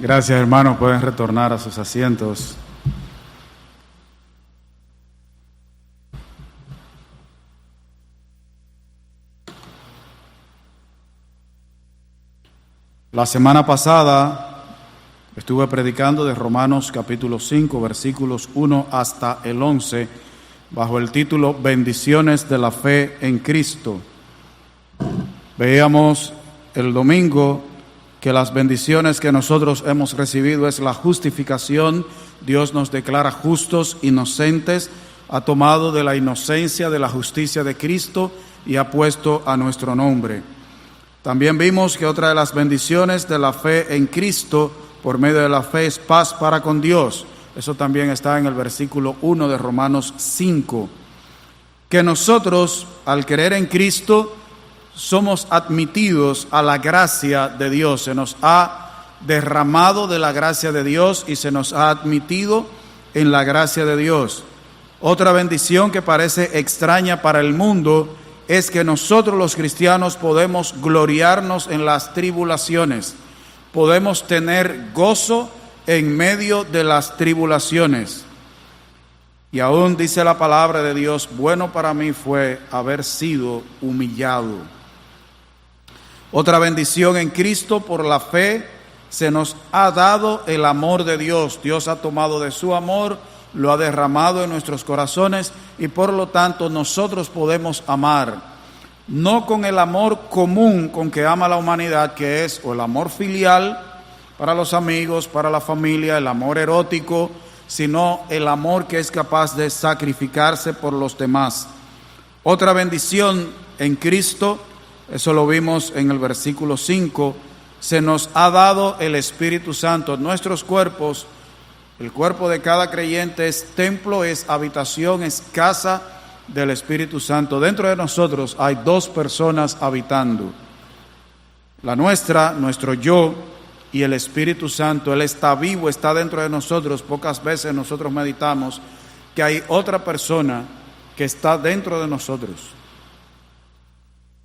Gracias, hermanos. Pueden retornar a sus asientos. La semana pasada estuve predicando de Romanos capítulo 5, versículos 1 hasta el 11, bajo el título Bendiciones de la fe en Cristo. Veíamos el domingo que las bendiciones que nosotros hemos recibido es la justificación. Dios nos declara justos, inocentes, ha tomado de la inocencia, de la justicia de Cristo y ha puesto a nuestro nombre. También vimos que otra de las bendiciones de la fe en Cristo, por medio de la fe, es paz para con Dios. Eso también está en el versículo 1 de Romanos 5. Que nosotros, al creer en Cristo, somos admitidos a la gracia de Dios. Se nos ha derramado de la gracia de Dios y se nos ha admitido en la gracia de Dios. Otra bendición que parece extraña para el mundo es que nosotros los cristianos podemos gloriarnos en las tribulaciones, podemos tener gozo en medio de las tribulaciones. Y aún dice la palabra de Dios, bueno para mí fue haber sido humillado. Otra bendición en Cristo, por la fe, se nos ha dado el amor de Dios. Dios ha tomado de su amor, lo ha derramado en nuestros corazones y por lo tanto nosotros podemos amar, no con el amor común con que ama la humanidad, que es o el amor filial para los amigos, para la familia, el amor erótico, sino el amor que es capaz de sacrificarse por los demás. Otra bendición en Cristo, eso lo vimos en el versículo 5, se nos ha dado el Espíritu Santo. Nuestros cuerpos, el cuerpo de cada creyente es templo, es habitación, es casa del Espíritu Santo. Dentro de nosotros hay dos personas habitando. La nuestra, nuestro yo y el Espíritu Santo. Él está vivo, está dentro de nosotros. Pocas veces nosotros meditamos que hay otra persona que está dentro de nosotros.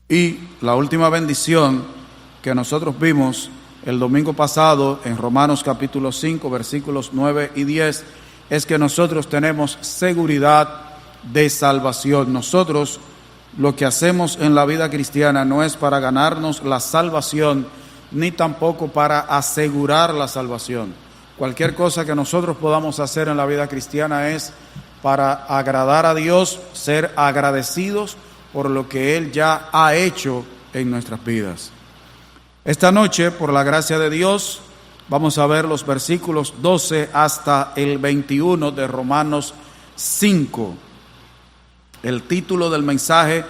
Y la última bendición que nosotros vimos el domingo pasado en Romanos capítulo 5, versículos 9 y 10, es que nosotros tenemos seguridad de salvación. Nosotros lo que hacemos en la vida cristiana no es para ganarnos la salvación, ni tampoco para asegurar la salvación. Cualquier cosa que nosotros podamos hacer en la vida cristiana es para agradar a Dios, ser agradecidos por lo que Él ya ha hecho en nuestras vidas. Esta noche, por la gracia de Dios, vamos a ver los versículos 12 hasta el 21 de Romanos 5. El título del mensaje,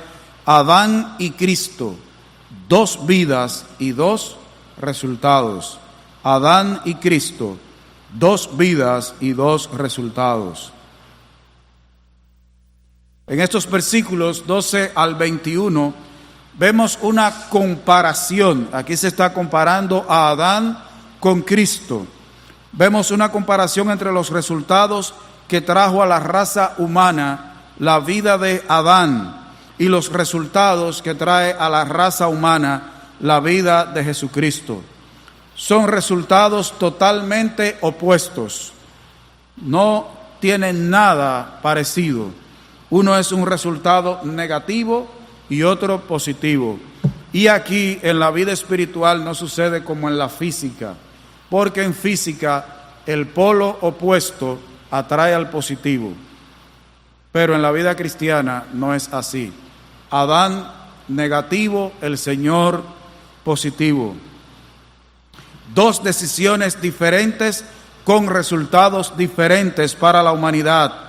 Adán y Cristo, dos vidas y dos resultados. Adán y Cristo, dos vidas y dos resultados. En estos versículos 12 al 21 vemos una comparación. Aquí se está comparando a Adán con Cristo. Vemos una comparación entre los resultados que trajo a la raza humana la vida de Adán y los resultados que trae a la raza humana la vida de Jesucristo. Son resultados totalmente opuestos. No tienen nada parecido. Uno es un resultado negativo y otro positivo. Y aquí en la vida espiritual no sucede como en la física, porque en física el polo opuesto atrae al positivo. Pero en la vida cristiana no es así. Adán negativo, el Señor positivo. Dos decisiones diferentes con resultados diferentes para la humanidad.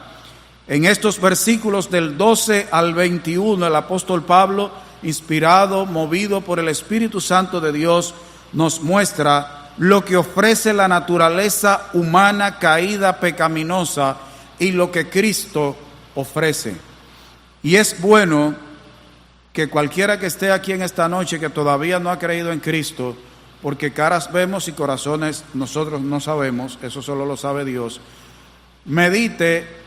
En estos versículos del 12 al 21, el apóstol Pablo, inspirado, movido por el Espíritu Santo de Dios, nos muestra lo que ofrece la naturaleza humana caída, pecaminosa, y lo que Cristo ofrece. Y es bueno que cualquiera que esté aquí en esta noche que todavía no ha creído en Cristo, porque caras vemos y corazones nosotros no sabemos, eso solo lo sabe Dios, medite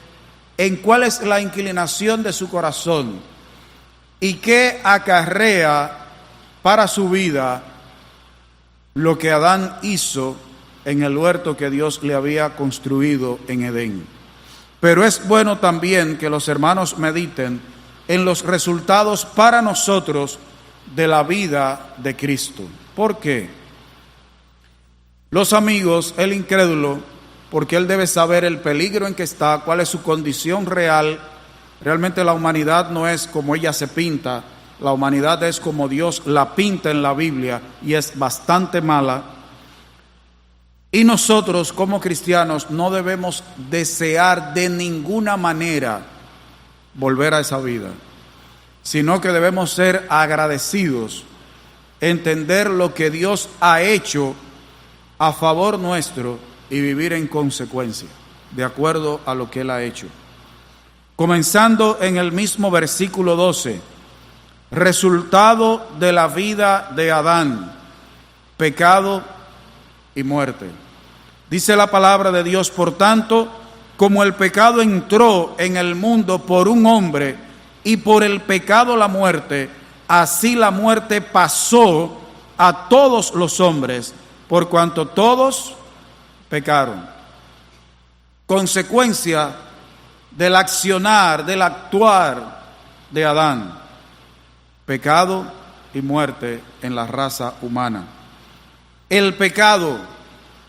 en cuál es la inclinación de su corazón y qué acarrea para su vida lo que Adán hizo en el huerto que Dios le había construido en Edén. Pero es bueno también que los hermanos mediten en los resultados para nosotros de la vida de Cristo. ¿Por qué? Los amigos, el incrédulo, porque él debe saber el peligro en que está, cuál es su condición real. Realmente la humanidad no es como ella se pinta, la humanidad es como Dios la pinta en la Biblia y es bastante mala. Y nosotros como cristianos no debemos desear de ninguna manera volver a esa vida, sino que debemos ser agradecidos, entender lo que Dios ha hecho a favor nuestro y vivir en consecuencia, de acuerdo a lo que Él ha hecho. Comenzando en el mismo versículo 12, resultado de la vida de Adán, pecado y muerte. Dice la palabra de Dios: por tanto, como el pecado entró en el mundo por un hombre, y por el pecado la muerte, así la muerte pasó a todos los hombres, por cuanto todos pecaron. Consecuencia del accionar, del actuar de Adán: pecado y muerte en la raza humana. El pecado,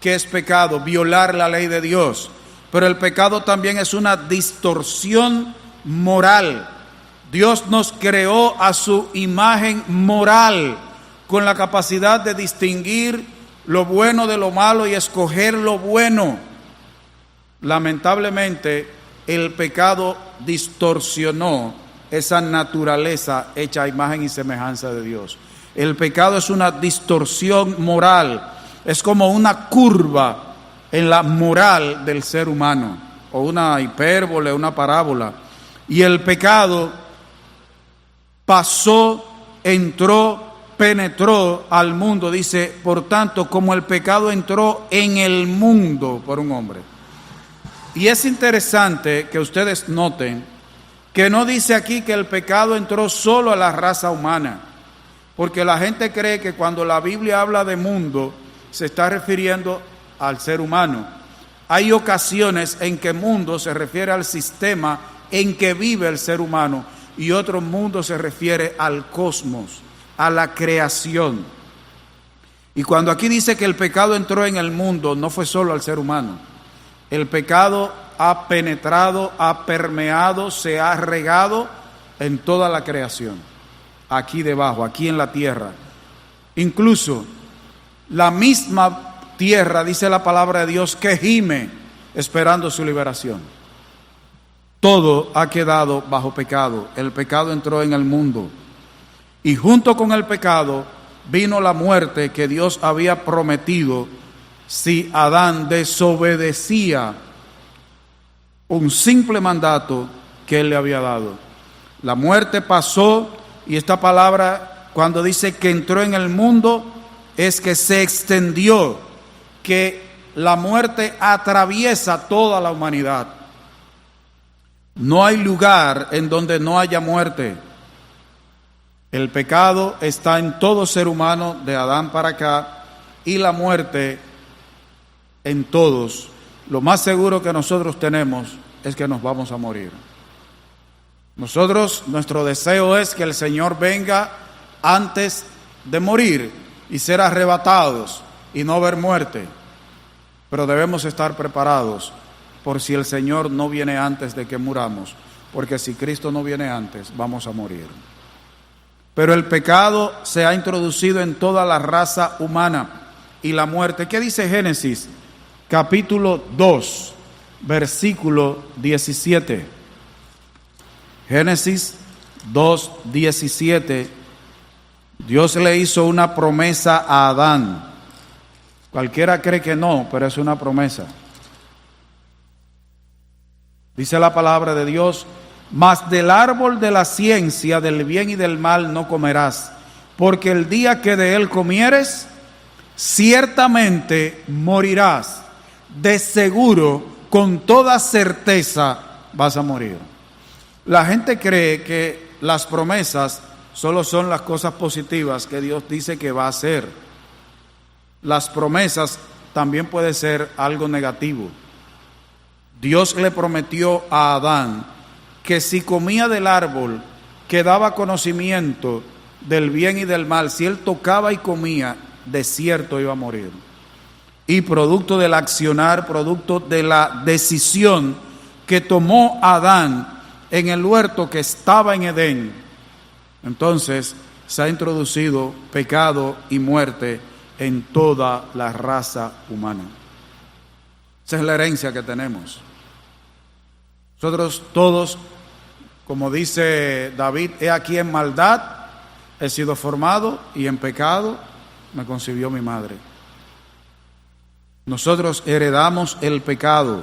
¿qué es pecado? Violar la ley de Dios. Pero el pecado también es una distorsión moral. Dios nos creó a su imagen moral, con la capacidad de distinguir lo bueno de lo malo y escoger lo bueno. Lamentablemente, el pecado distorsionó esa naturaleza hecha a imagen y semejanza de Dios. El pecado es una distorsión moral, es como una curva en la moral del ser humano, o una hipérbole, una parábola. Y el pecado pasó, entró, penetró al mundo. Dice, por tanto, como el pecado entró en el mundo por un hombre. Y es interesante que ustedes noten que no dice aquí que el pecado entró solo a la raza humana, porque la gente cree que cuando la Biblia habla de mundo se está refiriendo al ser humano. Hay ocasiones en que mundo se refiere al sistema en que vive el ser humano, y otro mundo se refiere al cosmos, a la creación. Y cuando aquí dice que el pecado entró en el mundo, no fue solo al ser humano. El pecado ha penetrado, ha permeado, se ha regado en toda la creación, aquí debajo, aquí en la tierra. Incluso la misma tierra, dice la palabra de Dios, que gime esperando su liberación. Todo ha quedado bajo pecado. El pecado entró en el mundo, y junto con el pecado vino la muerte que Dios había prometido si Adán desobedecía un simple mandato que Él le había dado. La muerte pasó, y esta palabra, cuando dice que entró en el mundo, es que se extendió, que la muerte atraviesa toda la humanidad. No hay lugar en donde no haya muerte. El pecado está en todo ser humano, de Adán para acá, y la muerte en todos. Lo más seguro que nosotros tenemos es que nos vamos a morir. Nuestro deseo es que el Señor venga antes de morir y ser arrebatados y no ver muerte. Pero debemos estar preparados por si el Señor no viene antes de que muramos, porque si Cristo no viene antes, vamos a morir. Pero el pecado se ha introducido en toda la raza humana, y la muerte. ¿Qué dice Génesis? Capítulo 2, versículo 17. Génesis 2, 17. Dios le hizo una promesa a Adán. Cualquiera cree que no, pero es una promesa. Dice la palabra de Dios: mas del árbol de la ciencia del bien y del mal no comerás, porque el día que de él comieres, ciertamente morirás. De seguro, con toda certeza, vas a morir. La gente cree que las promesas solo son las cosas positivas que Dios dice que va a hacer. Las promesas también puede ser algo negativo. Dios le prometió a Adán que si comía del árbol que daba conocimiento del bien y del mal, si él tocaba y comía, de cierto iba a morir. Y producto del accionar, producto de la decisión que tomó Adán en el huerto que estaba en Edén, entonces se ha introducido pecado y muerte en toda la raza humana. Esa es la herencia que tenemos. Nosotros todos, como dice David, he aquí en maldad he sido formado y en pecado me concibió mi madre. Nosotros heredamos el pecado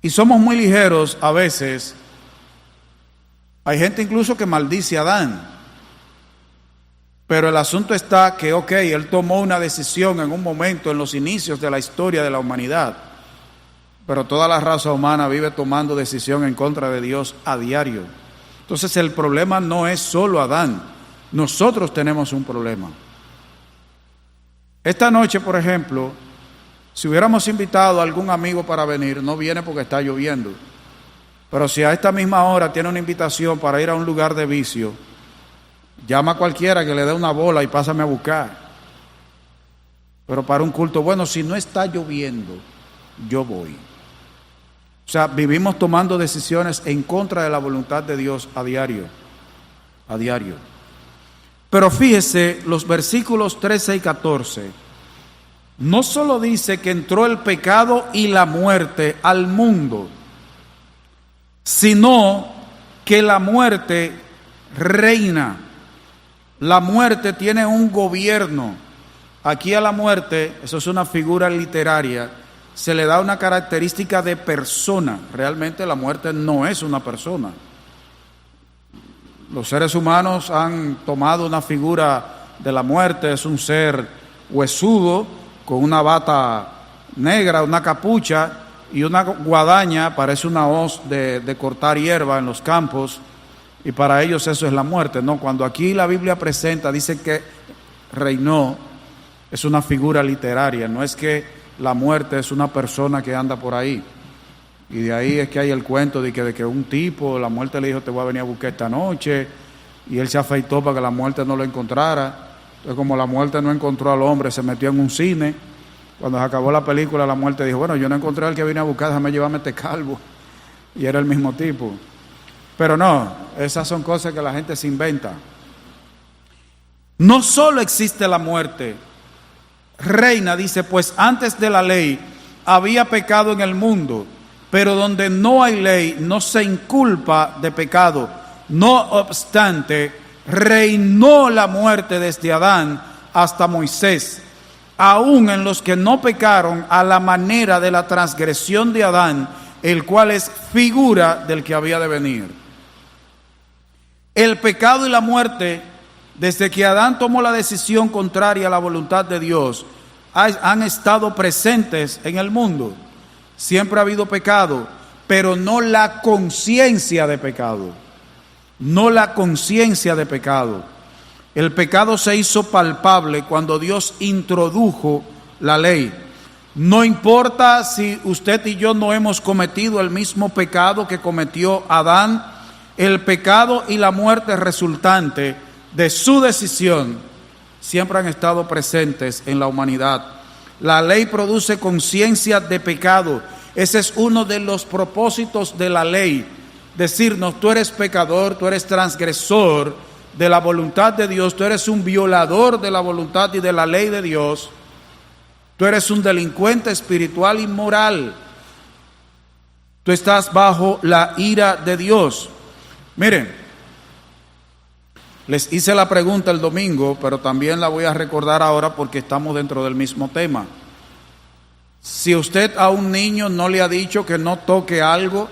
y somos muy ligeros a veces. Hay gente incluso que maldice a Adán, pero el asunto está que, él tomó una decisión en un momento, en los inicios de la historia de la humanidad, pero toda la raza humana vive tomando decisión en contra de Dios a diario. Entonces el problema no es solo Adán, nosotros tenemos un problema. Esta noche, por ejemplo, si hubiéramos invitado a algún amigo para venir, no viene porque está lloviendo. Pero si a esta misma hora tiene una invitación para ir a un lugar de vicio, llama a cualquiera que le dé una bola y pásame a buscar. Pero para un culto, bueno, si no está lloviendo, yo voy. O sea, vivimos tomando decisiones en contra de la voluntad de Dios a diario. A diario. Pero fíjese, los versículos 13 y 14, no solo dice que entró el pecado y la muerte al mundo, sino que la muerte reina. La muerte tiene un gobierno. Aquí a la muerte, eso es una figura literaria, se le da una característica de persona. Realmente la muerte no es una persona. Los seres humanos han tomado una figura de la muerte, es un ser huesudo, con una bata negra, una capucha y una guadaña, parece una hoz de cortar hierba en los campos, y para ellos eso es la muerte. No, cuando aquí la Biblia presenta, dice que reinó, es una figura literaria, no es que la muerte es una persona que anda por ahí. Y de ahí es que hay el cuento de que un tipo, la muerte le dijo, te voy a venir a buscar esta noche, y él se afeitó para que la muerte no lo encontrara. Entonces, como la muerte no encontró al hombre, se metió en un cine. Cuando se acabó la película, la muerte dijo, bueno, yo no encontré al que vine a buscar, déjame llevarme este calvo. Y era el mismo tipo. Pero no, esas son cosas que la gente se inventa. No solo existe la muerte, reina, dice, pues antes de la ley había pecado en el mundo, pero donde no hay ley no se inculpa de pecado. No obstante, reinó la muerte desde Adán hasta Moisés, aún en los que no pecaron a la manera de la transgresión de Adán, el cual es figura del que había de venir. El pecado y la muerte, desde que Adán tomó la decisión contraria a la voluntad de Dios, han estado presentes en el mundo. Siempre ha habido pecado, pero no la conciencia de pecado. No la conciencia de pecado. El pecado se hizo palpable cuando Dios introdujo la ley. No importa si usted y yo no hemos cometido el mismo pecado que cometió Adán, el pecado y la muerte resultante de su decisión siempre han estado presentes en la humanidad. La ley produce conciencia de pecado. Ese es uno de los propósitos de la ley. Decirnos, tú eres pecador, tú eres transgresor de la voluntad de Dios, tú eres un violador de la voluntad y de la ley de Dios, tú eres un delincuente espiritual y moral, tú estás bajo la ira de Dios. Miren, les hice la pregunta el domingo, pero también la voy a recordar ahora porque estamos dentro del mismo tema. Si usted a un niño no le ha dicho que no toque algo,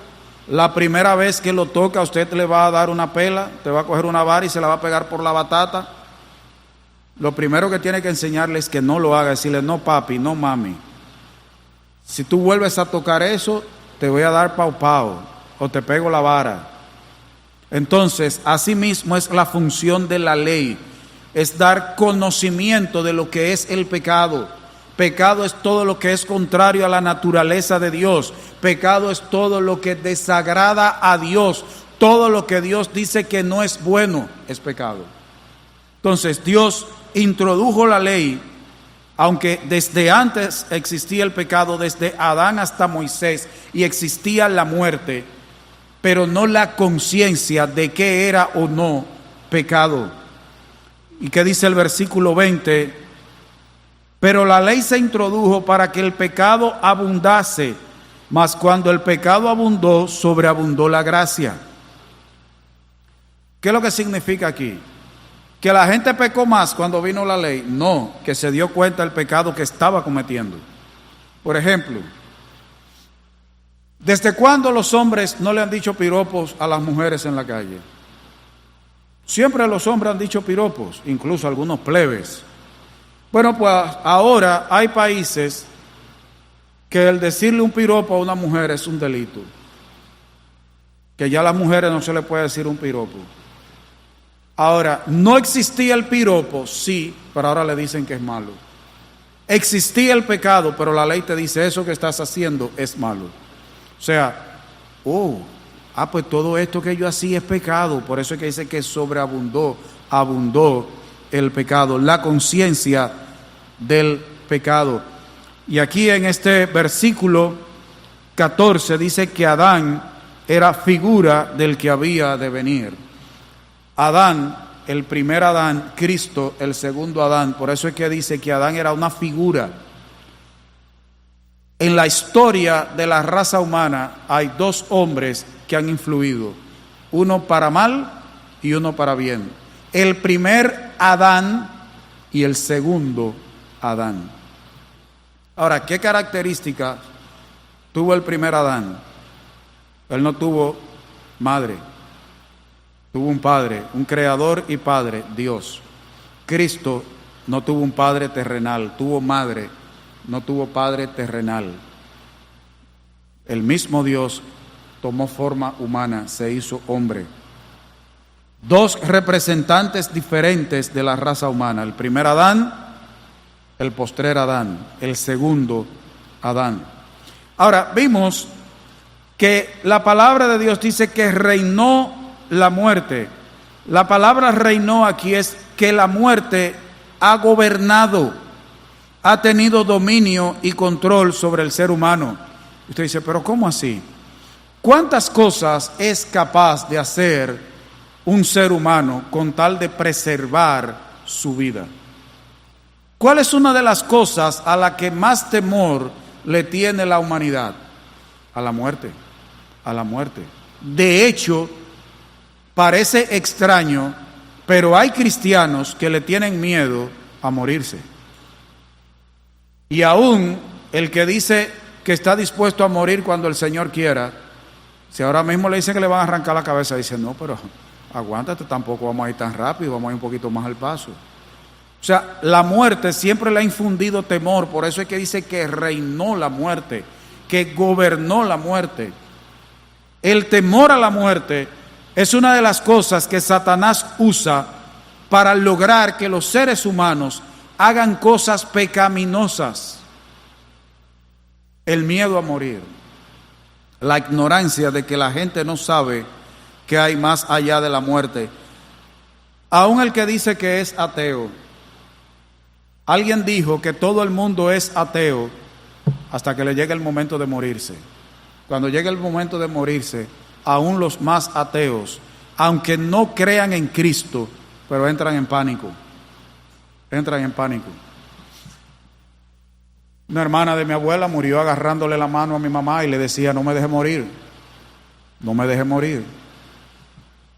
la primera vez que lo toca, usted le va a dar una pela, te va a coger una vara y se la va a pegar por la batata. Lo primero que tiene que enseñarle es que no lo haga, decirle, no papi, no mami. Si tú vuelves a tocar eso, te voy a dar pau pau o te pego la vara. Entonces, así mismo es la función de la ley, es dar conocimiento de lo que es el pecado, Pecado es todo lo que es contrario a la naturaleza de Dios. Pecado es todo lo que desagrada a Dios. Todo lo que Dios dice que no es bueno es pecado. Entonces Dios introdujo la ley, aunque desde antes existía el pecado, desde Adán hasta Moisés, y existía la muerte, pero no la conciencia de qué era o no pecado. ¿Y qué dice el versículo 20? Pero la ley se introdujo para que el pecado abundase, mas cuando el pecado abundó, sobreabundó la gracia. ¿Qué es lo que significa aquí? ¿Que la gente pecó más cuando vino la ley? No, que se dio cuenta del pecado que estaba cometiendo. Por ejemplo, ¿desde cuándo los hombres no le han dicho piropos a las mujeres en la calle? Siempre los hombres han dicho piropos, incluso algunos plebes. Bueno, pues ahora hay países que el decirle un piropo a una mujer es un delito. Que ya a las mujeres no se le puede decir un piropo. Ahora, no existía el piropo, sí, pero ahora le dicen que es malo. Existía el pecado, pero la ley te dice eso que estás haciendo es malo. O sea, pues todo esto que yo hacía es pecado. Por eso es que dice que abundó el pecado, la conciencia del pecado. Y aquí en este versículo 14 dice que Adán era figura del que había de venir. Adán, el primer Adán, Cristo, el segundo Adán. Por eso es que dice que Adán era una figura. En la historia de la raza humana hay dos hombres que han influido, uno para mal y uno para bien. El primer Adán y el segundo Adán. Ahora, ¿qué características tuvo el primer Adán? Él no tuvo madre, tuvo un padre, un creador y padre, Dios. Cristo no tuvo un padre terrenal, tuvo madre, no tuvo padre terrenal. El mismo Dios tomó forma humana, se hizo hombre. Dos representantes diferentes de la raza humana, el primer Adán, el postrer Adán, el segundo Adán. Ahora, vimos que la palabra de Dios dice que reinó la muerte. La palabra reinó aquí es que la muerte ha gobernado, ha tenido dominio y control sobre el ser humano. Usted dice, pero ¿cómo así? ¿Cuántas cosas es capaz de hacer un ser humano con tal de preservar su vida? ¿Cuál es una de las cosas a la que más temor le tiene la humanidad? A la muerte, a la muerte. De hecho, parece extraño, pero hay cristianos que le tienen miedo a morirse. Y aún el que dice que está dispuesto a morir cuando el Señor quiera, si ahora mismo le dicen que le van a arrancar la cabeza, dice, no, pero aguántate, tampoco vamos a ir tan rápido, vamos a ir un poquito más al paso. O sea, la muerte siempre le ha infundido temor, por eso es que dice que reinó la muerte, que gobernó la muerte. El temor a la muerte es una de las cosas que Satanás usa para lograr que los seres humanos hagan cosas pecaminosas. El miedo a morir, la ignorancia de que la gente no sabe que hay más allá de la muerte. Aún el que dice que es ateo, alguien dijo que todo el mundo es ateo hasta que le llegue el momento de morirse. Cuando llegue el momento de morirse, aún los más ateos, aunque no crean en Cristo, pero entran en pánico. Entran en pánico. Una hermana de mi abuela murió agarrándole la mano a mi mamá y le decía, no me deje morir, no me deje morir.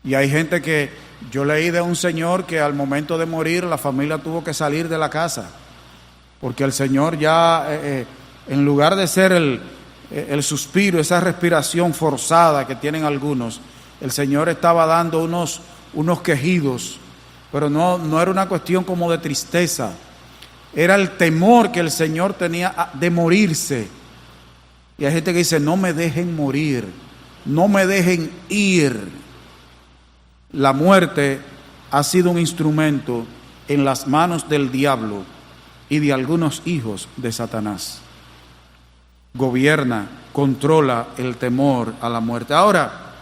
Y hay gente que, yo leí de un señor que al momento de morir la familia tuvo que salir de la casa, porque el señor ya, en lugar de ser el suspiro, esa respiración forzada que tienen algunos, el Señor estaba dando unos quejidos, pero no era una cuestión como de tristeza, era el temor que el Señor tenía de morirse. Y hay gente que dice, no me dejen morir, no me dejen ir. La muerte ha sido un instrumento en las manos del diablo y de algunos hijos de Satanás. Gobierna, controla el temor a la muerte. Ahora,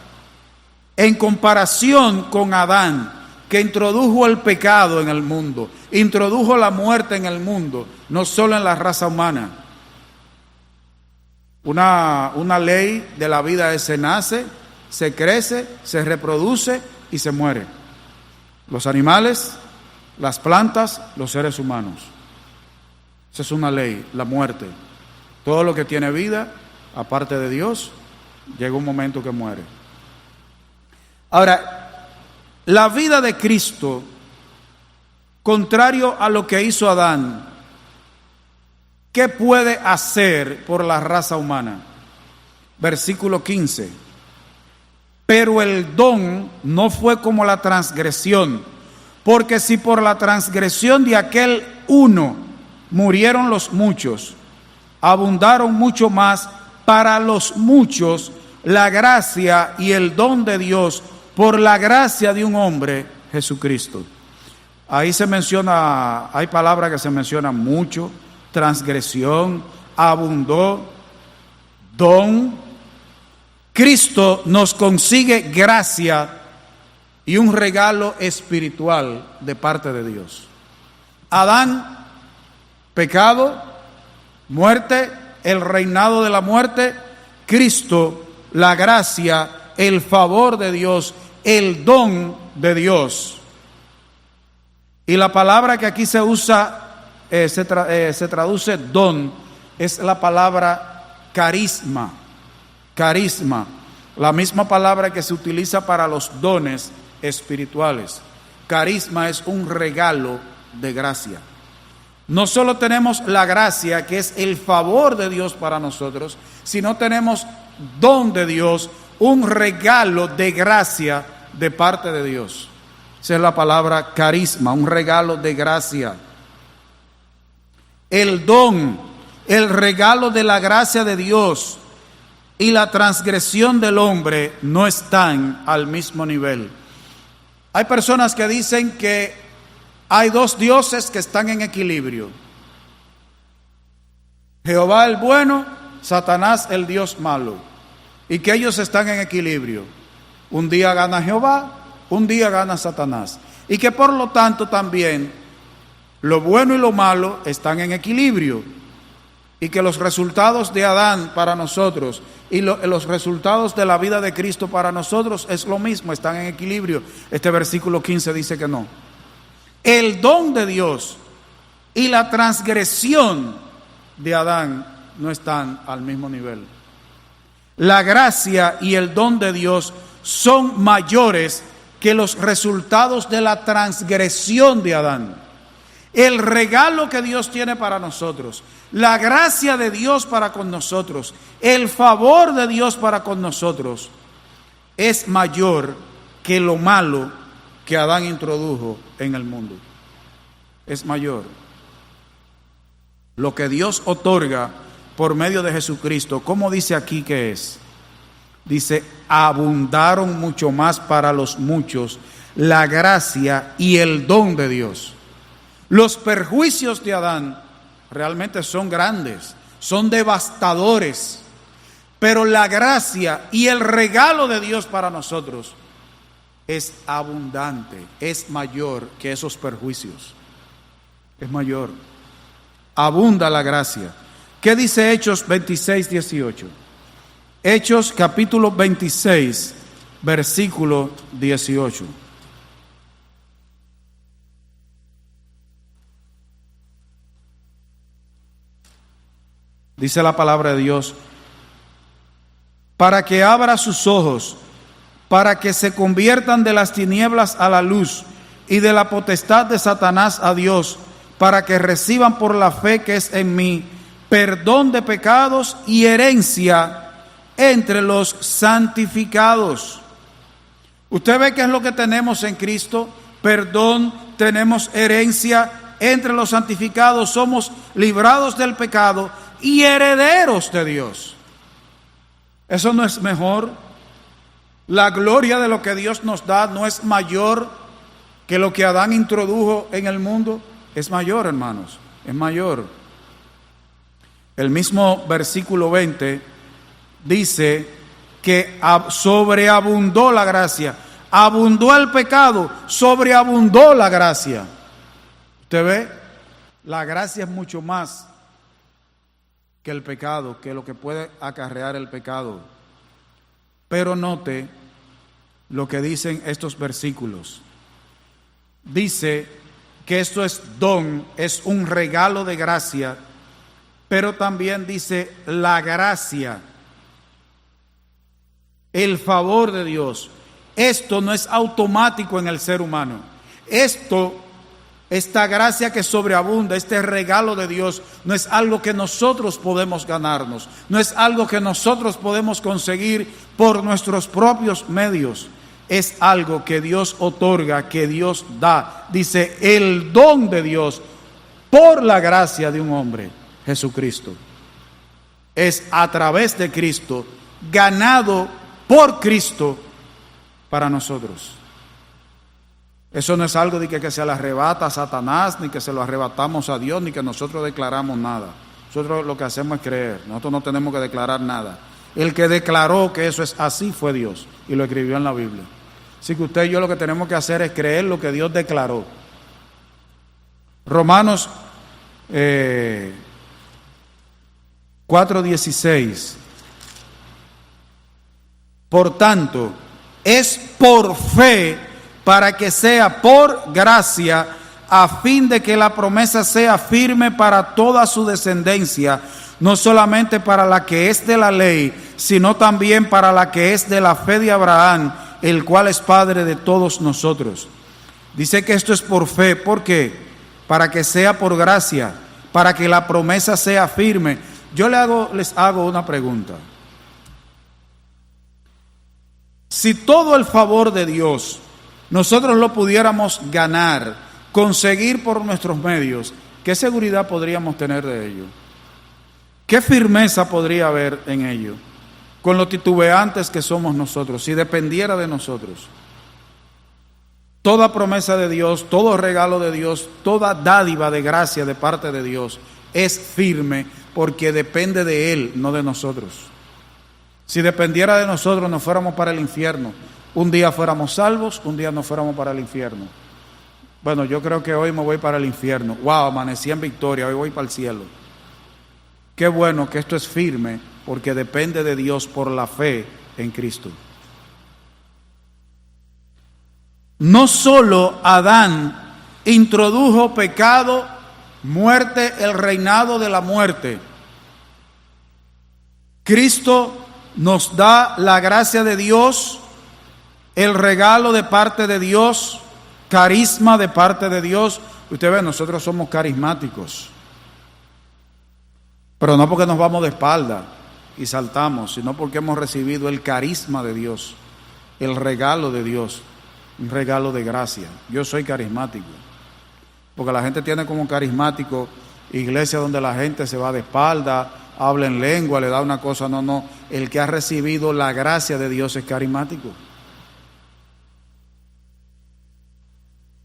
en comparación con Adán, que introdujo el pecado en el mundo, introdujo la muerte en el mundo, no solo en la raza humana. Una ley de la vida es: se nace, se crece, se reproduce y se muere. Los animales, las plantas, los seres humanos. Esa es una ley, la muerte. Todo lo que tiene vida, aparte de Dios, llega un momento que muere. Ahora, la vida de Cristo, contrario a lo que hizo Adán, ¿qué puede hacer por la raza humana? Versículo 15. Pero el don no fue como la transgresión, porque si por la transgresión de aquel uno murieron los muchos, abundaron mucho más para los muchos la gracia y el don de Dios por la gracia de un hombre, Jesucristo. Ahí se menciona, hay palabras que se mencionan mucho: transgresión, abundó, don. Cristo nos consigue gracia y un regalo espiritual de parte de Dios. Adán, pecado, muerte, el reinado de la muerte. Cristo, la gracia, el favor de Dios, el don de Dios. Y la palabra que aquí se usa, se traduce don, es la palabra carisma. Carisma, la misma palabra que se utiliza para los dones espirituales. Carisma es un regalo de gracia. No solo tenemos la gracia, que es el favor de Dios para nosotros, sino tenemos don de Dios, un regalo de gracia de parte de Dios. Esa es la palabra carisma, un regalo de gracia. El don, el regalo de la gracia de Dios y la transgresión del hombre no están al mismo nivel. Hay personas que dicen que hay dos dioses que están en equilibrio: Jehová el bueno, Satanás el Dios malo, y que ellos están en equilibrio. Un día gana Jehová, un día gana Satanás, y que por lo tanto también lo bueno y lo malo están en equilibrio, y que los resultados de Adán para nosotros y los resultados de la vida de Cristo para nosotros es lo mismo, están en equilibrio. Este versículo 15 dice que no. El don de Dios y la transgresión de Adán no están al mismo nivel. La gracia y el don de Dios son mayores que los resultados de la transgresión de Adán. El regalo que Dios tiene para nosotros, la gracia de Dios para con nosotros, el favor de Dios para con nosotros, es mayor que lo malo que Adán introdujo en el mundo. Es mayor. Lo que Dios otorga por medio de Jesucristo, ¿cómo dice aquí que es? Dice: abundaron mucho más para los muchos la gracia y el don de Dios. Los perjuicios de Adán realmente son grandes, son devastadores, pero la gracia y el regalo de Dios para nosotros es abundante, es mayor que esos perjuicios. Es mayor. Abunda la gracia. ¿Qué dice Hechos 26, 18? Hechos capítulo 26, versículo 18. Dice la palabra de Dios: para que abra sus ojos, para que se conviertan de las tinieblas a la luz y de la potestad de Satanás a Dios, para que reciban por la fe que es en mí perdón de pecados y herencia entre los santificados. Usted ve qué es lo que tenemos en Cristo: perdón, tenemos herencia entre los santificados, somos librados del pecado y herederos de Dios. ¿Eso no es mejor? La gloria de lo que Dios nos da no es mayor que lo que Adán introdujo en el mundo. Es mayor, hermanos. es mayor. El mismo versículo 20 dice que sobreabundó la gracia. Abundó el pecado, sobreabundó la gracia. ¿Usted ve? La gracia es mucho más que el pecado, que lo que puede acarrear el pecado. Pero note lo que dicen estos versículos. Dice que esto es don, es un regalo de gracia, pero también dice la gracia, el favor de Dios. Esto no es automático en el ser humano. Esta gracia que sobreabunda, este regalo de Dios, no es algo que nosotros podemos ganarnos, no es algo que nosotros podemos conseguir por nuestros propios medios. Es algo que Dios otorga, que Dios da. Dice, el don de Dios por la gracia de un hombre, Jesucristo. Es a través de Cristo, ganado por Cristo para nosotros. Eso no es algo de que se le arrebata a Satanás, ni que se lo arrebatamos a Dios, ni que nosotros declaramos nada. Nosotros lo que hacemos es creer, nosotros no tenemos que declarar nada. El que declaró que eso es así fue Dios, y lo escribió en la Biblia. Así que usted y yo lo que tenemos que hacer es creer lo que Dios declaró. Romanos 4:16. Por tanto, es por fe, para que sea por gracia, a fin de que la promesa sea firme para toda su descendencia, no solamente para la que es de la ley, sino también para la que es de la fe de Abraham, el cual es Padre de todos nosotros. Dice que esto es por fe. ¿Por qué? Para que sea por gracia, para que la promesa sea firme. Yo les hago una pregunta. Si todo el favor de Dios nosotros lo pudiéramos ganar, conseguir por nuestros medios, ¿qué seguridad podríamos tener de ello? ¿Qué firmeza podría haber en ello? Con lo titubeantes que somos nosotros, si dependiera de nosotros. Toda promesa de Dios, todo regalo de Dios, toda dádiva de gracia de parte de Dios es firme porque depende de Él, no de nosotros. Si dependiera de nosotros, nos fuéramos para el infierno. Un día fuéramos salvos, un día nos fuéramos para el infierno. Bueno, yo creo que hoy me voy para el infierno. Wow, amanecí en victoria, hoy voy para el cielo. Qué bueno que esto es firme, porque depende de Dios por la fe en Cristo. No solo Adán introdujo pecado, muerte, el reinado de la muerte. Cristo nos da la gracia de Dios, el regalo de parte de Dios, carisma de parte de Dios. Usted ve, nosotros somos carismáticos, pero no porque nos vamos de espalda y saltamos, sino porque hemos recibido el carisma de Dios, el regalo de Dios, un regalo de gracia. Yo soy carismático, porque la gente tiene como carismático iglesia donde la gente se va de espalda, habla en lengua, le da una cosa. No, el que ha recibido la gracia de Dios es carismático.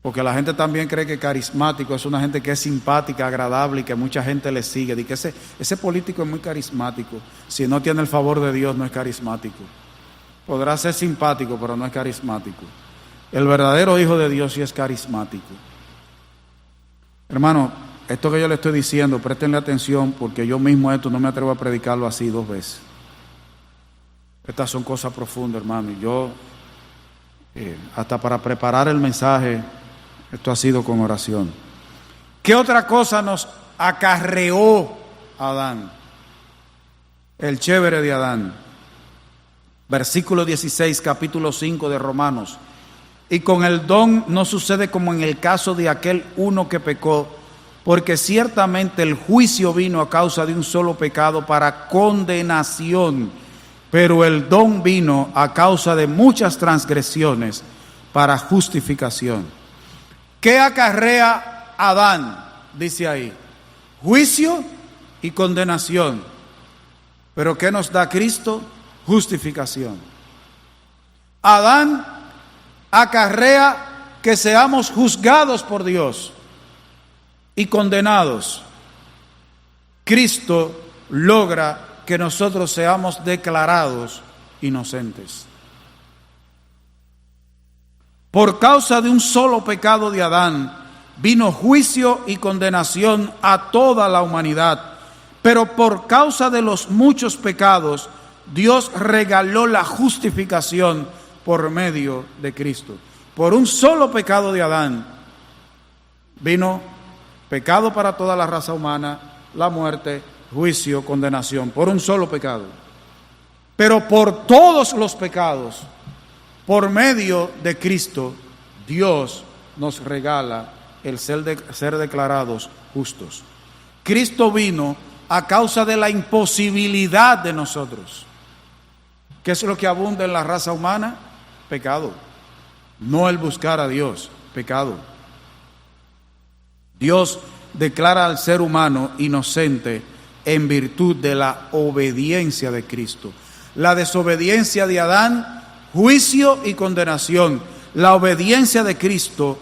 Porque la gente también cree que carismático es una gente que es simpática, agradable y que mucha gente le sigue. Dice que ese político es muy carismático. Si no tiene el favor de Dios, no es carismático. Podrá ser simpático, pero no es carismático. El verdadero hijo de Dios sí es carismático. Hermano, esto que yo le estoy diciendo, préstenle atención, porque yo mismo esto no me atrevo a predicarlo así 2 veces. Estas son cosas profundas, hermano. Y yo, hasta para preparar el mensaje, esto ha sido con oración. ¿Qué otra cosa nos acarreó Adán? El chévere de Adán. Versículo 16, capítulo 5 de Romanos. Y con el don no sucede como en el caso de aquel uno que pecó, porque ciertamente el juicio vino a causa de un solo pecado para condenación, pero el don vino a causa de muchas transgresiones para justificación. ¿Qué acarrea Adán? Dice ahí, juicio y condenación. ¿Pero qué nos da Cristo? Justificación. Adán acarrea que seamos juzgados por Dios y condenados. Cristo logra que nosotros seamos declarados inocentes. Por causa de un solo pecado de Adán, vino juicio y condenación a toda la humanidad. Pero por causa de los muchos pecados, Dios regaló la justificación por medio de Cristo. Por un solo pecado de Adán, vino pecado para toda la raza humana, la muerte, juicio, condenación, por un solo pecado. Pero por todos los pecados, por medio de Cristo, Dios nos regala el ser declarados justos. Cristo vino a causa de la imposibilidad de nosotros. ¿Qué es lo que abunda en la raza humana? Pecado. No el buscar a Dios, pecado. Dios declara al ser humano inocente en virtud de la obediencia de Cristo. La desobediencia de Adán, juicio y condenación. La obediencia de Cristo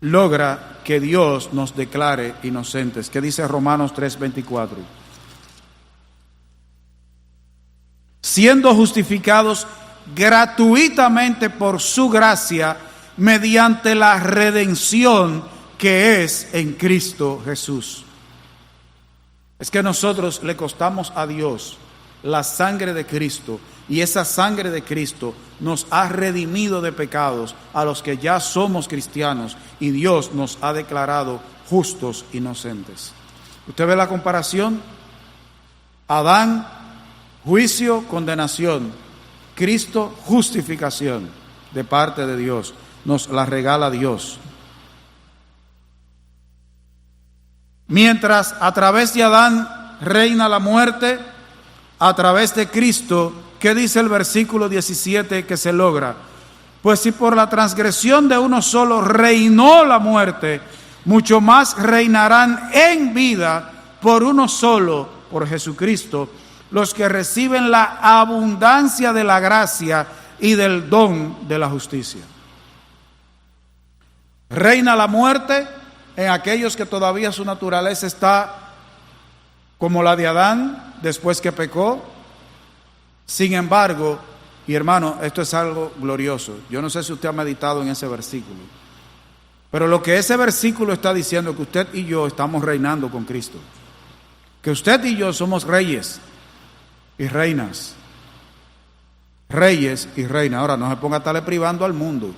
logra que Dios nos declare inocentes. ¿Qué dice Romanos 3:24? Siendo justificados gratuitamente por su gracia, mediante la redención que es en Cristo Jesús. Es que nosotros le costamos a Dios la sangre de Cristo, y esa sangre de Cristo nos ha redimido de pecados a los que ya somos cristianos, y Dios nos ha declarado justos, inocentes. ¿Usted ve la comparación? Adán, juicio, condenación. Cristo, justificación de parte de Dios. Nos la regala Dios. Mientras a través de Adán reina la muerte, a través de Cristo, ¿qué dice el versículo 17 que se logra? Pues si por la transgresión de uno solo reinó la muerte, mucho más reinarán en vida por uno solo, por Jesucristo, los que reciben la abundancia de la gracia y del don de la justicia. Reina la muerte en aquellos que todavía su naturaleza está como la de Adán después que pecó. Sin embargo, y hermano, esto es algo glorioso. Yo no sé si usted ha meditado en ese versículo, pero lo que ese versículo está diciendo es que usted y yo estamos reinando con Cristo, que usted y yo somos reyes y reinas, reyes y reinas. Ahora no se ponga a estarle privando al mundo.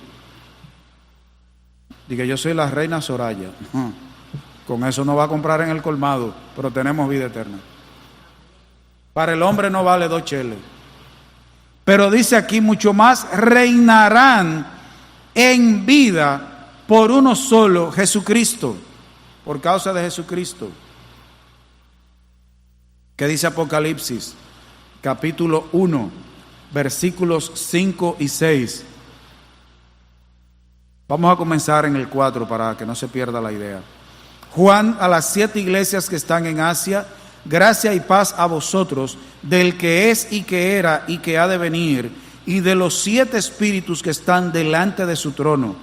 Diga, yo soy la reina Soraya. Con eso no va a comprar en el colmado, pero tenemos vida eterna. Para el hombre no vale 2 cheles. Pero dice aquí, mucho más reinarán en vida por uno solo, Jesucristo, por causa de Jesucristo. ¿Qué dice Apocalipsis? Capítulo 1, versículos 5 y 6. Vamos a comenzar en el 4 para que no se pierda la idea. Juan, a las 7 iglesias que están en Asia, gracia y paz a vosotros, del que es y que era y que ha de venir, y de los 7 espíritus que están delante de su trono,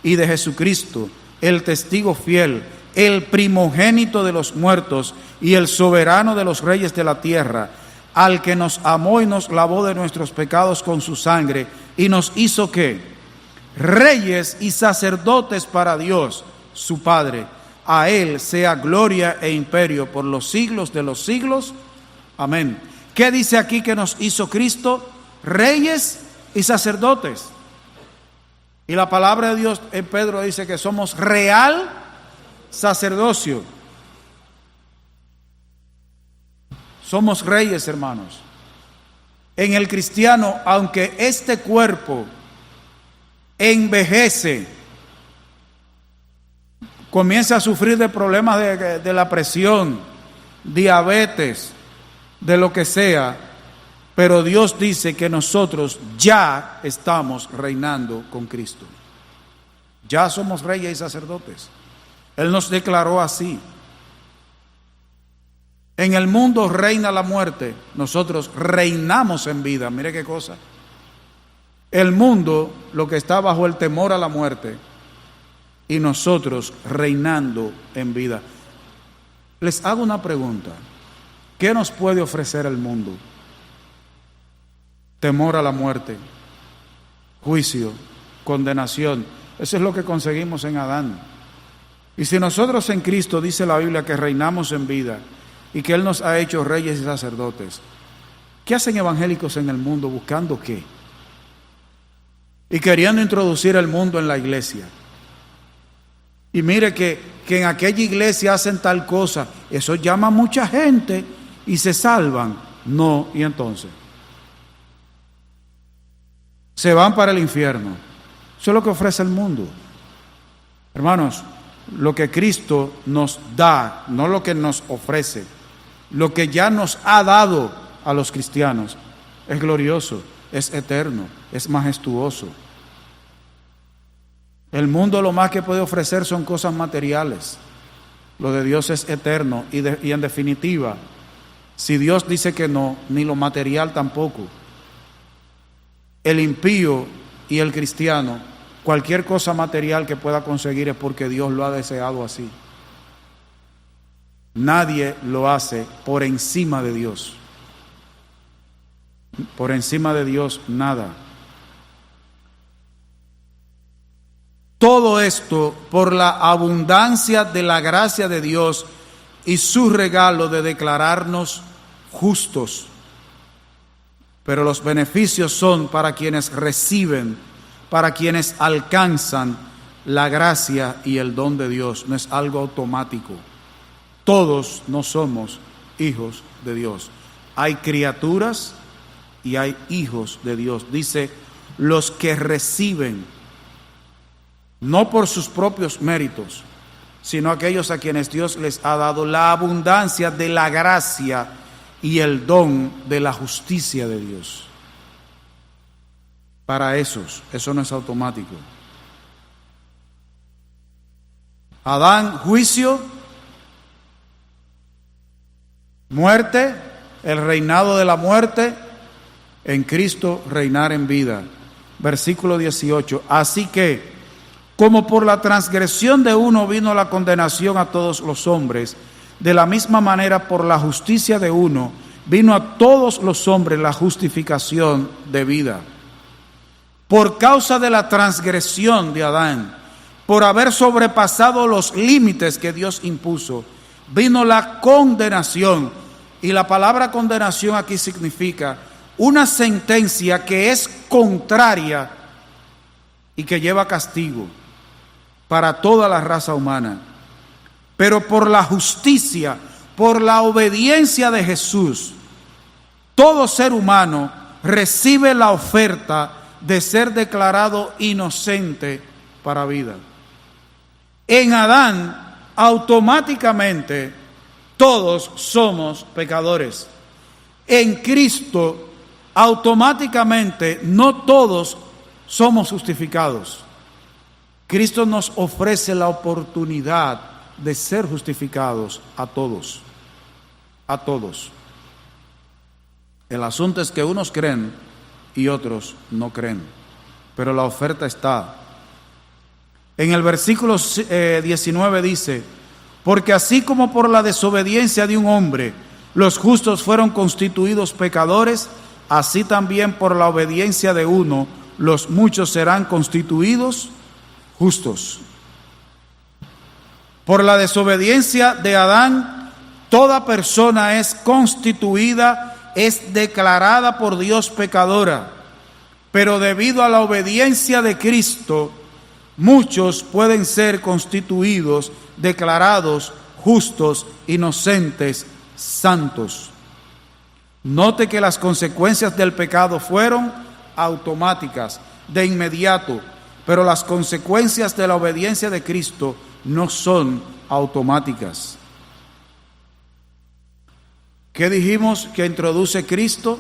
y de Jesucristo, el testigo fiel, el primogénito de los muertos y el soberano de los reyes de la tierra, al que nos amó y nos lavó de nuestros pecados con su sangre, y nos hizo ¿qué? Reyes y sacerdotes para Dios, su Padre. A Él sea gloria e imperio por los siglos de los siglos. Amén. ¿Qué dice aquí que nos hizo Cristo? Reyes y sacerdotes. Y la palabra de Dios en Pedro dice que somos real sacerdocio. Somos reyes, hermanos. En el cristiano, aunque este cuerpo envejece, comienza a sufrir de problemas de la presión, diabetes, de lo que sea, pero Dios dice que nosotros ya estamos reinando con Cristo. Ya somos reyes y sacerdotes. Él nos declaró así. En el mundo reina la muerte, nosotros reinamos en vida. Mire qué cosa. El mundo, lo que está bajo el temor a la muerte, y nosotros reinando en vida. Les hago una pregunta. ¿Qué nos puede ofrecer el mundo? Temor a la muerte, juicio, condenación. Eso es lo que conseguimos en Adán. Y si nosotros en Cristo, dice la Biblia, que reinamos en vida y que Él nos ha hecho reyes y sacerdotes, ¿qué hacen evangélicos en el mundo buscando qué? Y queriendo introducir el mundo en la iglesia. Y mire que en aquella iglesia hacen tal cosa, eso llama a mucha gente y se salvan. No, y entonces se van para el infierno. Eso es lo que ofrece el mundo. Hermanos, lo que Cristo nos da, no lo que nos ofrece, lo que ya nos ha dado a los cristianos, es glorioso, es eterno, es majestuoso. El mundo lo más que puede ofrecer son cosas materiales. Lo de Dios es eterno y en definitiva, si Dios dice que no, ni lo material tampoco. El impío y el cristiano, cualquier cosa material que pueda conseguir es porque Dios lo ha deseado así. Nadie lo hace por encima de Dios. Por encima de Dios, nada. Todo esto por la abundancia de la gracia de Dios y su regalo de declararnos justos. Pero los beneficios son para quienes reciben, para quienes alcanzan la gracia y el don de Dios. No es algo automático. Todos no somos hijos de Dios. Hay criaturas y hay hijos de Dios. Dice, los que reciben, no por sus propios méritos, sino aquellos a quienes Dios les ha dado la abundancia de la gracia y el don de la justicia de Dios. Para esos, eso no es automático. Adán, juicio, muerte, el reinado de la muerte, en Cristo reinar en vida. Versículo 18, así que, como por la transgresión de uno vino la condenación a todos los hombres, de la misma manera por la justicia de uno vino a todos los hombres la justificación de vida. Por causa de la transgresión de Adán, por haber sobrepasado los límites que Dios impuso, vino la condenación. Y la palabra condenación aquí significa una sentencia que es contraria y que lleva castigo para toda la raza humana. Pero por la justicia, por la obediencia de Jesús, todo ser humano recibe la oferta de ser declarado inocente para vida. En Adán, automáticamente, todos somos pecadores. En Cristo, automáticamente, no todos somos justificados. Cristo nos ofrece la oportunidad de ser justificados a todos. A todos. El asunto es que unos creen y otros no creen. Pero la oferta está. En el versículo 19 dice, porque así como por la desobediencia de un hombre los justos fueron constituidos pecadores, así también por la obediencia de uno los muchos serán constituidos justos. Por la desobediencia de Adán, toda persona es constituida, es declarada por Dios pecadora. Pero debido a la obediencia de Cristo, muchos pueden ser constituidos, declarados justos, inocentes, santos. Note que las consecuencias del pecado fueron automáticas, de inmediato, pero las consecuencias de la obediencia de Cristo no son automáticas. ¿Qué dijimos que introduce Cristo?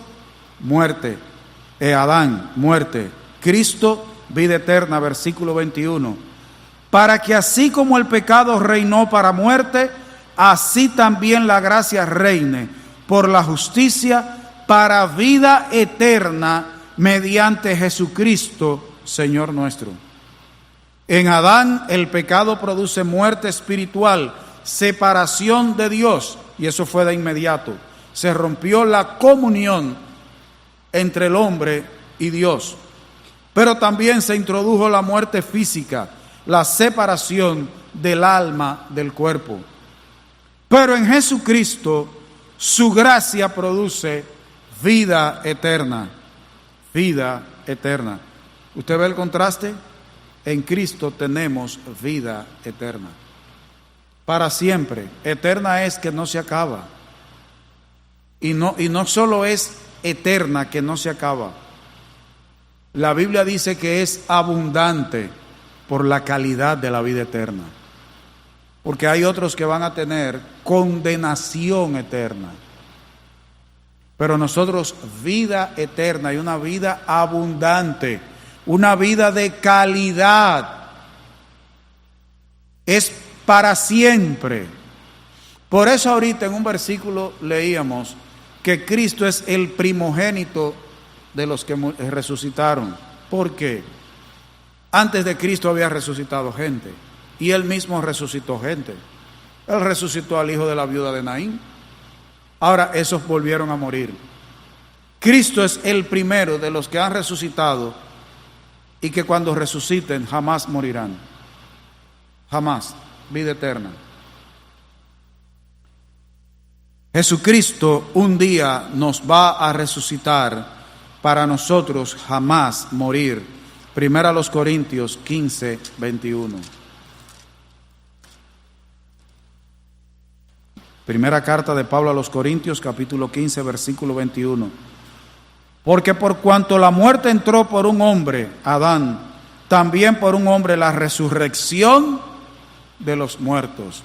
Muerte. Adán, muerte. Cristo, vida eterna, versículo 21. Para que así como el pecado reinó para muerte, así también la gracia reine por la justicia para vida eterna mediante Jesucristo, Señor nuestro. En Adán el pecado produce muerte espiritual, separación de Dios, y eso fue de inmediato. Se rompió la comunión entre el hombre y Dios. Pero también se introdujo la muerte física, la separación del alma del cuerpo. Pero en Jesucristo, su gracia produce vida eterna. Vida eterna. ¿Usted ve el contraste? En Cristo tenemos vida eterna. Para siempre. Eterna es que no se acaba. Y no solo es eterna, que no se acaba. La Biblia dice que es abundante por la calidad de la vida eterna. Porque hay otros que van a tener condenación eterna. Pero nosotros vida eterna y una vida abundante, una vida de calidad, es para siempre. Por eso ahorita en un versículo leíamos que Cristo es el primogénito de los que resucitaron. ¿Por qué? Antes de Cristo había resucitado gente y Él mismo resucitó gente. Él resucitó al hijo de la viuda de Naín. Ahora esos volvieron a morir. Cristo es el primero de los que han resucitado y que cuando resuciten jamás morirán. Jamás. Vida eterna. Jesucristo un día nos va a resucitar para nosotros jamás morir. Primera a los Corintios 15, 21. Primera carta de Pablo a los Corintios, capítulo 15, versículo 21. Porque por cuanto la muerte entró por un hombre, Adán, también por un hombre la resurrección de los muertos.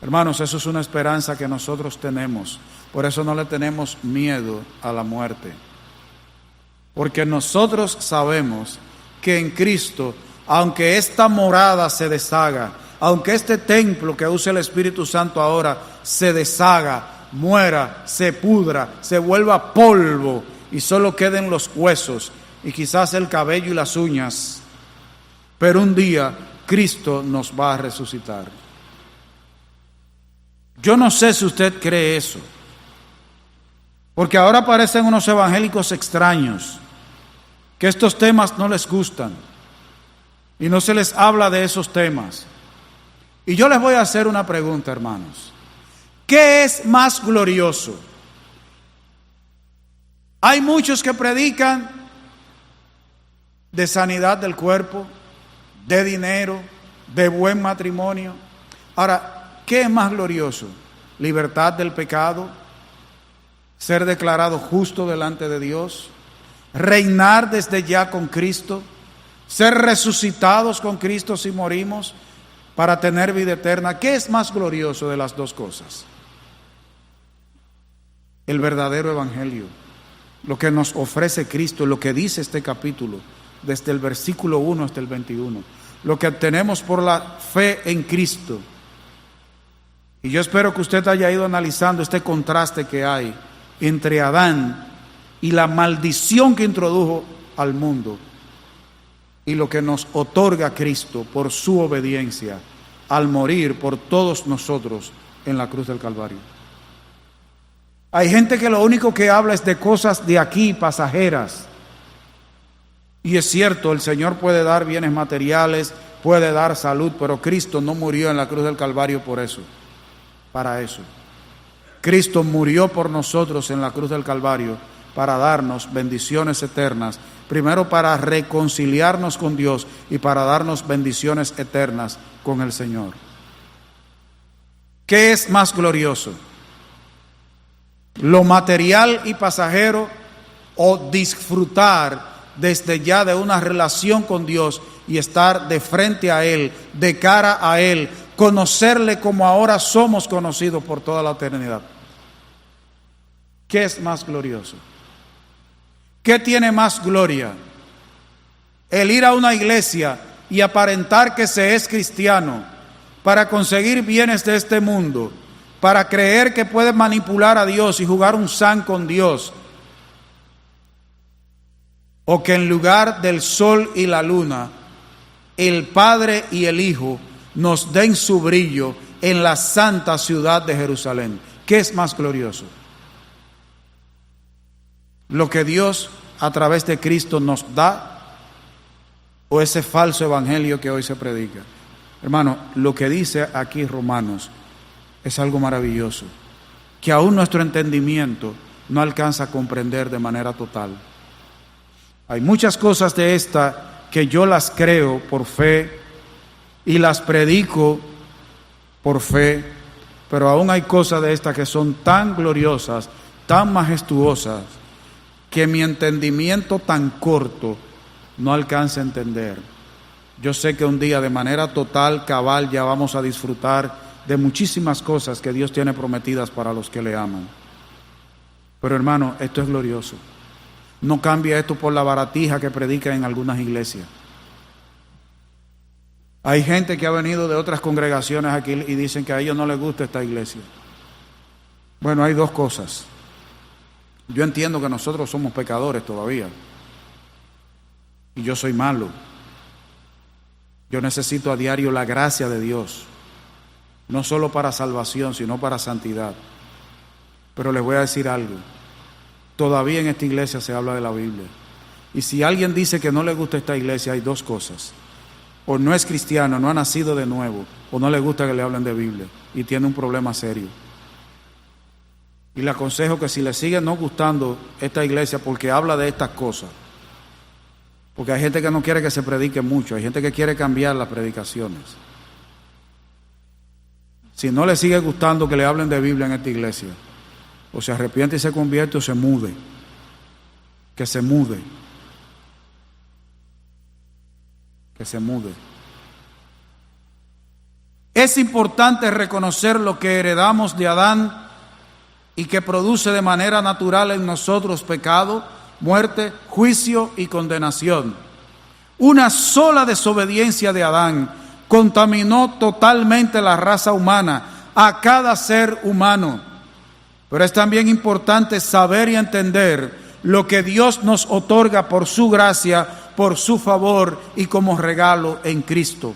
Hermanos, eso es una esperanza que nosotros tenemos. Por eso no le tenemos miedo a la muerte. Porque nosotros sabemos que en Cristo, aunque esta morada se deshaga, aunque este templo que usa el Espíritu Santo ahora se deshaga, muera, se pudra, se vuelva polvo y solo queden los huesos y quizás el cabello y las uñas, pero un día Cristo nos va a resucitar. Yo no sé si usted cree eso, porque ahora aparecen unos evangélicos extraños que estos temas no les gustan y no se les habla de esos temas. Y yo les voy a hacer una pregunta, hermanos. ¿Qué es más glorioso? Hay muchos que predican de sanidad del cuerpo, de dinero, de buen matrimonio. Ahora, ¿qué es más glorioso? Libertad del pecado, ser declarado justo delante de Dios, reinar desde ya con Cristo, ser resucitados con Cristo si morimos para tener vida eterna. ¿Qué es más glorioso de las dos cosas? El verdadero evangelio, lo que nos ofrece Cristo, lo que dice este capítulo, desde el versículo 1 hasta el 21, lo que obtenemos por la fe en Cristo. Y yo espero que usted haya ido analizando este contraste que hay entre Adán y la maldición que introdujo al mundo y lo que nos otorga Cristo por su obediencia al morir por todos nosotros en la cruz del Calvario. Hay gente que lo único que habla es de cosas de aquí, pasajeras. Y es cierto, el Señor puede dar bienes materiales, puede dar salud, pero Cristo no murió en la cruz del Calvario por eso, para eso. Cristo murió por nosotros en la cruz del Calvario para darnos bendiciones eternas, primero para reconciliarnos con Dios y para darnos bendiciones eternas con el Señor. ¿Qué es más glorioso? ¿Lo material y pasajero o disfrutar desde ya de una relación con Dios y estar de frente a Él, de cara a Él, conocerle como ahora somos conocidos por toda la eternidad? ¿Qué es más glorioso? ¿Qué tiene más gloria? El ir a una iglesia y aparentar que se es cristiano para conseguir bienes de este mundo, para creer que puede manipular a Dios y jugar un san con Dios, o que en lugar del sol y la luna, el Padre y el Hijo nos den su brillo en la santa ciudad de Jerusalén. ¿Qué es más glorioso? ¿Lo que Dios a través de Cristo nos da o ese falso evangelio que hoy se predica? Hermano, lo que dice aquí Romanos es algo maravilloso, que aún nuestro entendimiento no alcanza a comprender de manera total. Hay muchas cosas de esta que yo las creo por fe y las predico por fe, pero aún hay cosas de estas que son tan gloriosas, tan majestuosas, que mi entendimiento tan corto no alcanza a entender. Yo sé que un día de manera total, cabal, ya vamos a disfrutar de muchísimas cosas que Dios tiene prometidas para los que le aman. Pero hermano, esto es glorioso. No cambia esto por la baratija que predica en algunas iglesias. Hay gente que ha venido de otras congregaciones aquí y dicen que a ellos no les gusta esta iglesia. Bueno, hay dos cosas. Yo entiendo que nosotros somos pecadores todavía. Y yo soy malo. Yo necesito a diario la gracia de Dios. No solo para salvación, sino para santidad. Pero les voy a decir algo. Todavía en esta iglesia se habla de la Biblia. Y si alguien dice que no le gusta esta iglesia, hay dos cosas. O no es cristiano, no ha nacido de nuevo, o no le gusta que le hablen de Biblia y tiene un problema serio. Y le aconsejo que si le sigue no gustando esta iglesia porque habla de estas cosas, porque hay gente que no quiere que se predique mucho, hay gente que quiere cambiar las predicaciones. Si no le sigue gustando que le hablen de Biblia en esta iglesia, o se arrepiente y se convierte o se mude, que se mude. Que se mude. Es importante reconocer lo que heredamos de Adán y que produce de manera natural en nosotros pecado, muerte, juicio y condenación. Una sola desobediencia de Adán contaminó totalmente la raza humana, a cada ser humano. Pero es también importante saber y entender lo que Dios nos otorga por su gracia, por su favor y como regalo en Cristo.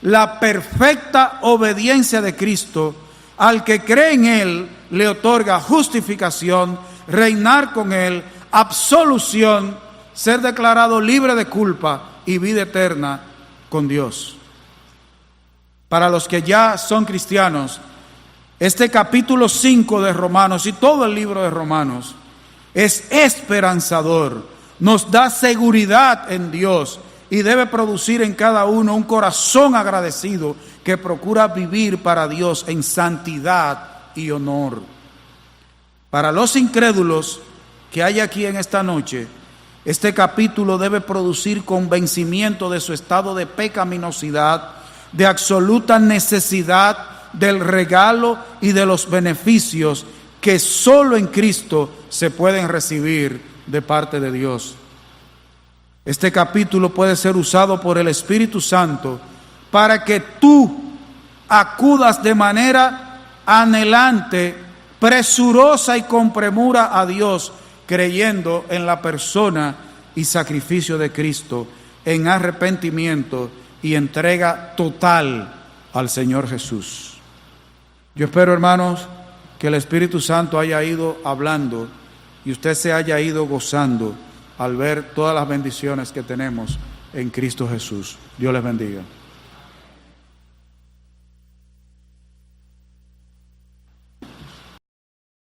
La perfecta obediencia de Cristo al que cree en Él le otorga justificación, reinar con Él, absolución, ser declarado libre de culpa y vida eterna con Dios. Para los que ya son cristianos, este capítulo 5 de Romanos y todo el libro de Romanos es esperanzador, nos da seguridad en Dios y debe producir en cada uno un corazón agradecido que procura vivir para Dios en santidad y honor. Para los incrédulos que hay aquí en esta noche, este capítulo debe producir convencimiento de su estado de pecaminosidad, de absoluta necesidad del regalo y de los beneficios que solo en Cristo se pueden recibir de parte de Dios. Este capítulo puede ser usado por el Espíritu Santo para que tú acudas de manera anhelante, presurosa y con premura a Dios, creyendo en la persona y sacrificio de Cristo, en arrepentimiento y entrega total al Señor Jesús. Yo espero, hermanos, que el Espíritu Santo haya ido hablando y usted se haya ido gozando al ver todas las bendiciones que tenemos en Cristo Jesús. Dios les bendiga.